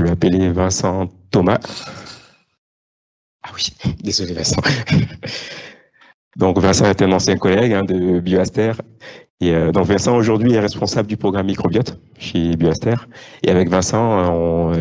je vais appeler Vincent Thomas. Ah oui, désolé Vincent. Donc Vincent est un ancien collègue de BioAster. Et donc Vincent aujourd'hui est responsable du programme microbiote chez BioAster. Et avec Vincent,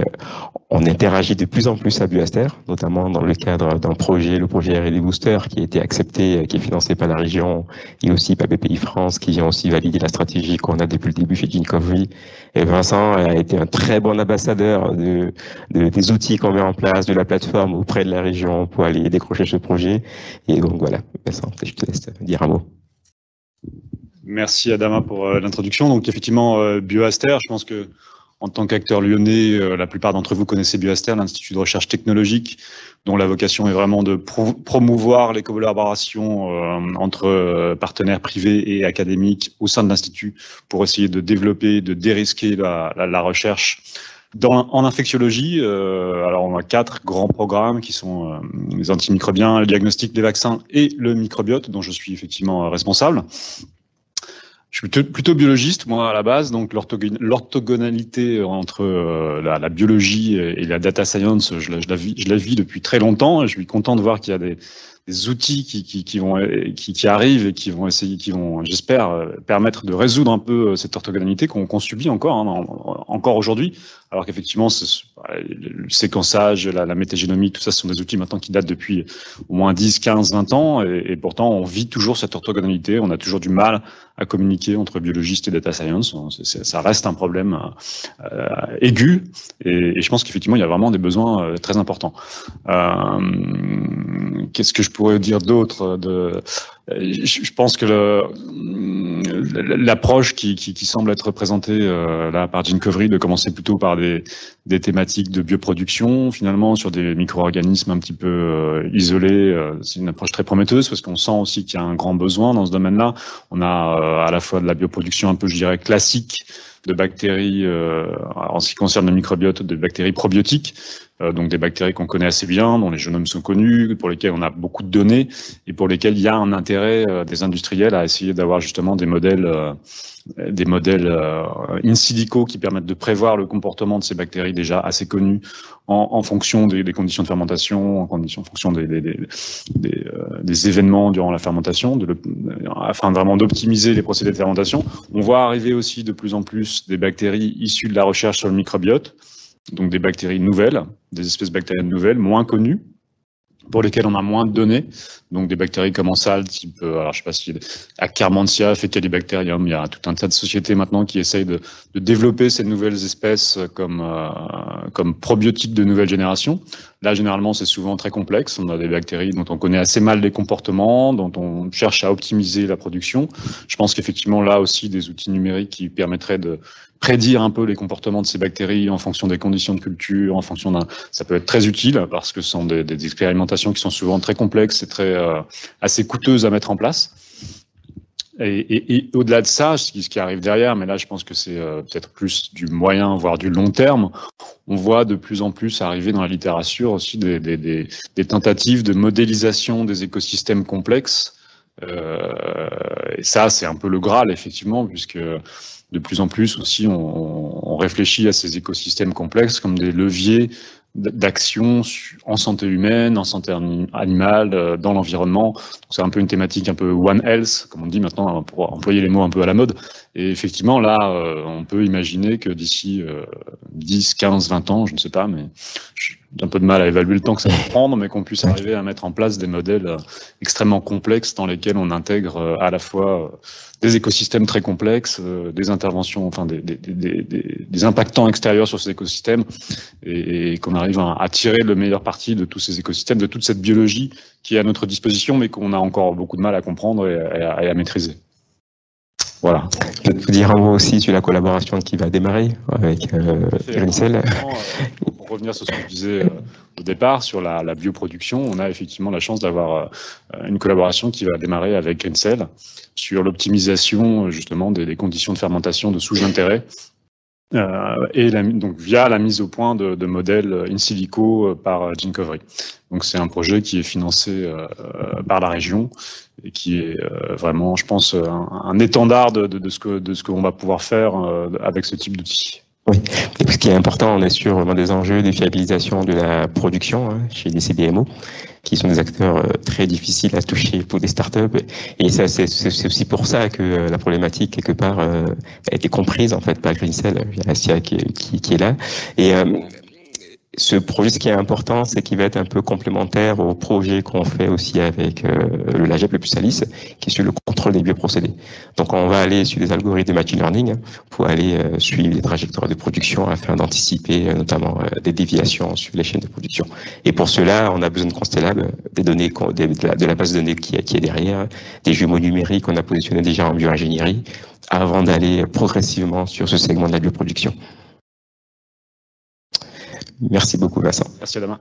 on interagit de plus en plus à BioAster, notamment dans le cadre d'un projet, le projet R&D Booster, qui a été accepté, qui est financé par la région, et aussi par BPI France, qui vient aussi valider la stratégie qu'on a depuis le début chez Gincovery. Et Vincent a été un très bon ambassadeur des outils qu'on met en place, de la plateforme auprès de la région pour aller décrocher ce projet. Et donc voilà, Vincent, je te laisse dire un mot. Merci Adama pour l'introduction. Donc effectivement, BioAster, je pense que en tant qu'acteur lyonnais, la plupart d'entre vous connaissez BioAster, l'Institut de recherche technologique, dont la vocation est vraiment de promouvoir les collaborations entre partenaires privés et académiques au sein de l'Institut pour essayer de développer, de dérisquer la recherche en infectiologie. Alors on a 4 grands programmes qui sont les antimicrobiens, le diagnostic des vaccins et le microbiote, dont je suis effectivement responsable. Je suis plutôt biologiste, moi, à la base, donc l'orthogonalité entre la biologie et la data science, je la vis depuis très longtemps, et je suis content de voir qu'il y a des outils qui arrivent et qui vont, j'espère, permettre de résoudre un peu cette orthogonalité qu'on subit encore, encore aujourd'hui, alors qu'effectivement, le séquençage, la métagénomie, tout ça, ce sont des outils maintenant qui datent depuis au moins 10, 15, 20 ans, et pourtant, on vit toujours cette orthogonalité, on a toujours du mal à communiquer entre biologistes et data science. Ça reste un problème aigu, et je pense qu'effectivement, il y a vraiment des besoins très importants. Qu'est-ce que je pourrais dire d'autre? Je pense que l'approche qui semble être présentée là par Gincovery, de commencer plutôt par des thématiques de bioproduction, finalement sur des micro-organismes un petit peu isolés, c'est une approche très prometteuse parce qu'on sent aussi qu'il y a un grand besoin dans ce domaine-là. On a à la fois de la bioproduction un peu, je dirais, classique de bactéries, en ce qui concerne le microbiote, de bactéries probiotiques, donc des bactéries qu'on connaît assez bien, dont les génomes sont connus, pour lesquels on a beaucoup de données et pour lesquels il y a un intérêt des industriels à essayer d'avoir justement des modèles in silico qui permettent de prévoir le comportement de ces bactéries déjà assez connues en fonction des conditions de fermentation, en fonction des événements durant la fermentation, afin vraiment d'optimiser les procédés de fermentation. On voit arriver aussi de plus en plus des bactéries issues de la recherche sur le microbiote, donc des bactéries nouvelles, des espèces bactériennes nouvelles, moins connues, pour lesquelles on a moins de données, donc des bactéries commensales type, alors je sais pas si Akkermansia, Faecalibacterium, il y a tout un tas de sociétés maintenant qui essayent de développer ces nouvelles espèces comme probiotiques de nouvelle génération. Là, généralement, c'est souvent très complexe. On a des bactéries dont on connaît assez mal les comportements, dont on cherche à optimiser la production. Je pense qu'effectivement, là aussi, des outils numériques qui permettraient de prédire un peu les comportements de ces bactéries en fonction des conditions de culture, ça peut être très utile parce que ce sont des expérimentations qui sont souvent très complexes et assez coûteuses à mettre en place. Et au-delà de ça, ce qui arrive derrière, mais là je pense que c'est peut-être plus du moyen, voire du long terme, on voit de plus en plus arriver dans la littérature aussi des tentatives de modélisation des écosystèmes complexes. Et ça, c'est un peu le Graal, effectivement, puisque de plus en plus aussi, on réfléchit à ces écosystèmes complexes comme des leviers d'action en santé humaine, en santé animale, dans l'environnement. C'est un peu une thématique un peu One Health, comme on dit maintenant, pour employer les mots un peu à la mode. Et effectivement, là, on peut imaginer que d'ici 10, 15, 20 ans, je ne sais pas, mais j'ai un peu de mal à évaluer le temps que ça va prendre, mais qu'on puisse arriver à mettre en place des modèles extrêmement complexes dans lesquels on intègre à la fois des écosystèmes très complexes, des interventions, enfin des impactants extérieurs sur ces écosystèmes, et qu'on arrive à tirer le meilleur parti de tous ces écosystèmes, de toute cette biologie qui est à notre disposition, mais qu'on a encore beaucoup de mal à comprendre et à maîtriser. Voilà. Je peux te dire un mot aussi sur la collaboration qui va démarrer avec Grincell. Pour revenir sur ce que je disais au départ, sur la bioproduction, on a effectivement la chance d'avoir une collaboration qui va démarrer avec Grincell sur l'optimisation justement des conditions de fermentation de souches d'intérêt. Donc via la mise au point de modèles in silico par Gincovery. Donc c'est un projet qui est financé par la région et qui est vraiment, je pense, un étendard de ce qu'on va pouvoir faire avec ce type d'outils. Oui, et ce qui est important, on est sur vraiment des enjeux de fiabilisation de la production chez les CDMO, qui sont des acteurs très difficiles à toucher pour des startups. Et ça, c'est aussi pour ça que la problématique, quelque part, a été comprise en fait par Greencell, la SIA qui est là. Et ce projet, ce qui est important, c'est qu'il va être un peu complémentaire au projet qu'on fait aussi avec le LAGEP, le PlusAlice, qui est sur le contrôle des bioprocédés. Donc, on va aller sur des algorithmes de machine learning pour aller suivre les trajectoires de production afin d'anticiper notamment des déviations sur les chaînes de production. Et pour cela, on a besoin de Constelab, des données, de la base de données qui est derrière, des jumeaux numériques qu'on a positionnés déjà en bioingénierie, avant d'aller progressivement sur ce segment de la bioproduction. Merci beaucoup, Vincent. Merci, Adama.